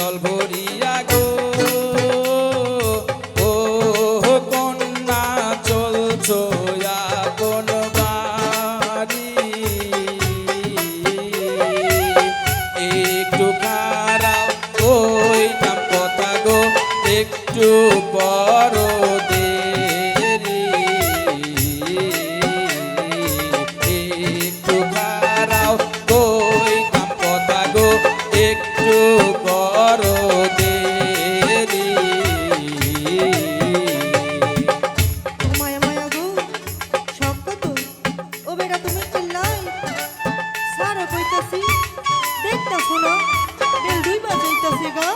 জল ভরিয়া গো ও কন্যা চলছো আপন বাড়ি একটু খারাপ ওইটাম কথা গো একটু বড় দেরি একটু খারাপ ওইটাম কথা গো একটু বড় দেরি মায়া মায়া গো সব কত ও বেটা তুমি চিল্লাই সারা কইতাছি দেখতাছো না বেল দুই বাজাইতাছে গো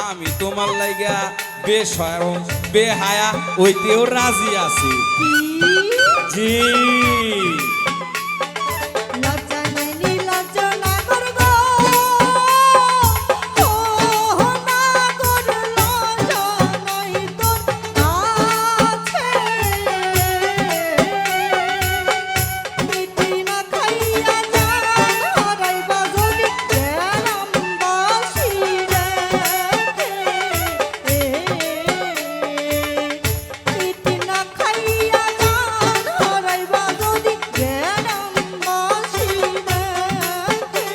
আমি তোমার লাইগা বেশরম বেহায়া হইতেও রাজি আছি কি জি লজ্জা নাই নি লজ্জা না করগো ও না কর লজ্জা নাই তোর আছে মিটি না খাইয়া জান হারাইবা যদি গেলাম বাসি রেখে মিটি না খাইয়া জান হারাইবা যদি গেলাম বাসি রেখে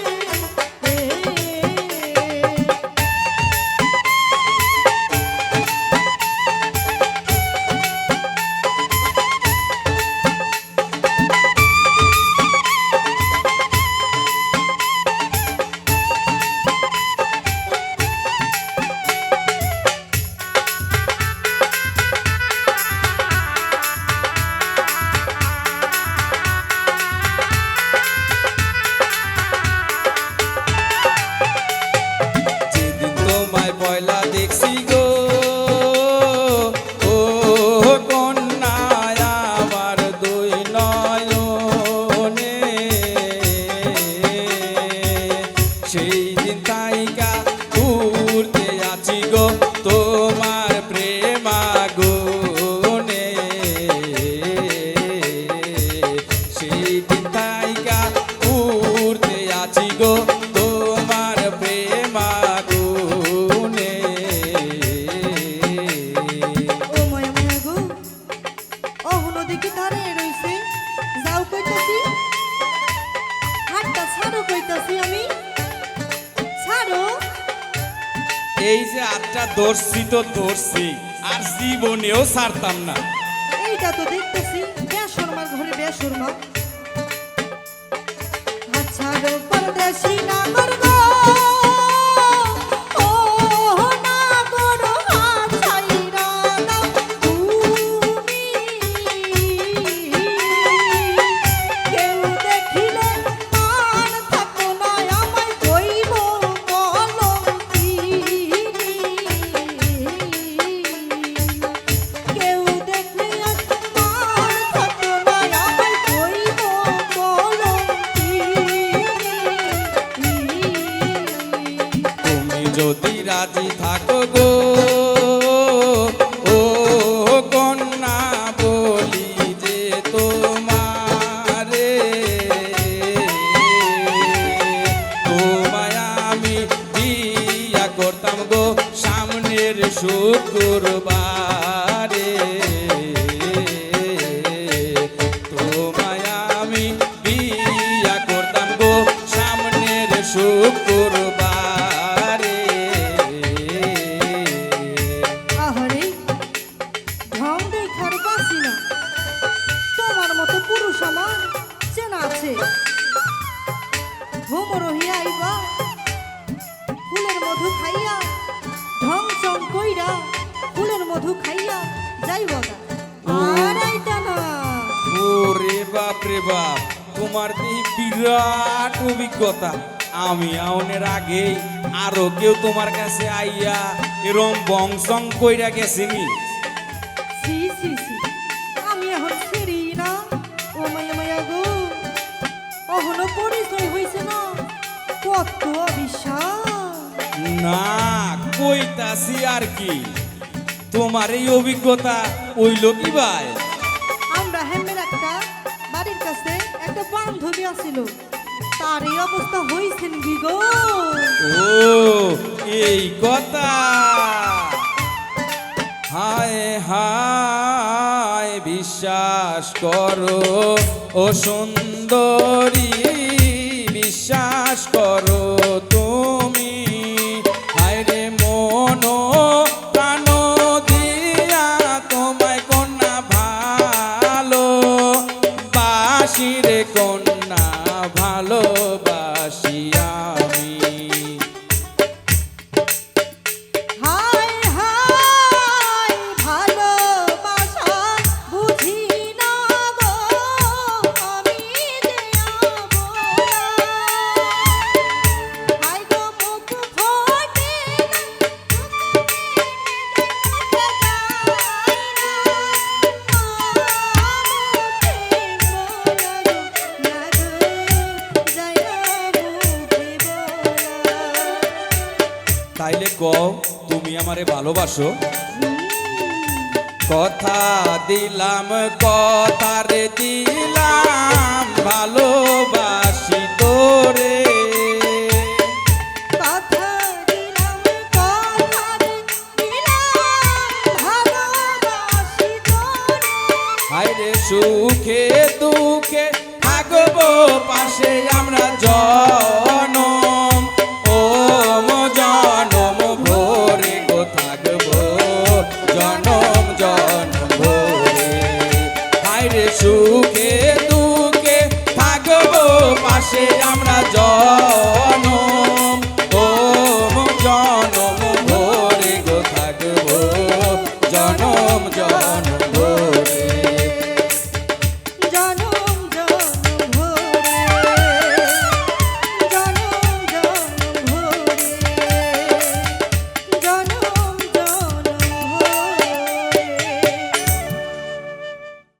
যেদিন তোমায় পয়লা দেখছি গো ও কন্যা আমার দুই নয়নে সেই দিন তাইকা উড়তে আছি গো তোমার প্রেমাগুনে সেই দিন তাইকা উড়তে আছি গো তোমার প্রেমাগুনে ও মায়া মায়া গো অহনো দেখি ধারে রইছে যাও কইতাছি হাতটা ছাড়ো কইতাছি আমি ছাড়ো এই যে আটটা ধরছি তো ধরছি আর জীবনেও ছাড়তাম না এইটা তো দেখতেছি বেশরমার ঘরে বেশরমা হাত ছাড়ো পরদেশি না করগো ও না করো হাত ছাইরা দাও তুমি কেউ দেখিলে মান থাকো না আমায় কইব কলঙ্কিনী কেউ দেখলে মান থাকো না আমায় কইব কলঙ্কিনী তুমি যদি রাজি থাকো গো ও কন্যা বলি যে তোমারে তোমায় আমি বিয়া করতাম গো সামনের শুক্রবারে তোমায় আমি বিয়া করতাম গো সামনের শুক্রবারে আহারে ঢং দেখার বাসি না তোমার মতো পুরুষ আমার চেনা আছে ভোমর হইয়া আইবা ফুলের মধু খাইয়া ঢং চং কইরা ফুলের মধু খাইয়া যাইবা না আর আইতা না ওরে বাপ রে বাপ তোমার এই বিরাট অভিজ্ঞতা আমি আউনের আগে আরো কেউ তোমার কাছে আইয়া এরম বংশং কইরা গেছিনি সি সি সি আমি এখন ফিরি না ও মায়া মায়া গো অহনো পরিচয় হইছে না কত অবিশ্বাস না কইতাছি আর কি তোমার এই অভিজ্ঞতা হইল কি ভাই আমরা হেমের একটা বাড়ির কাছে একটা বান্ধবী আছিল তার এই অবস্থা হয়েছেন কি গো? ও এই কথা। হায় হায় বিশ্বাস করো ও সুন্দরী, বিশ্বাস করো তুমি। হায় রে মন প্রাণ দিয়া তোমায় কন্যা ভালো বাসি রে কন্যা ভালোবাসি আমি। হায় হায় ভালোবাসা বুঝি না গো আমি যে অবলা। হায় গো মুখ ফোটে তাইলে কও তুমি আমারে ভালোবাসো? কথা দিলাম কথা রে দিলাম ভালোবাসি তোরে। কথা দিলাম কথা দিলাম ভালোবাসি তোরে। হায় রে সুখে দুঃখে থাকবো পাশে আমরা জনম ও জনম ভোরে গো থাকবো জনম জনম ভোরে। হায় রে সুখে দুঃখে থাকবো পাশে আমরা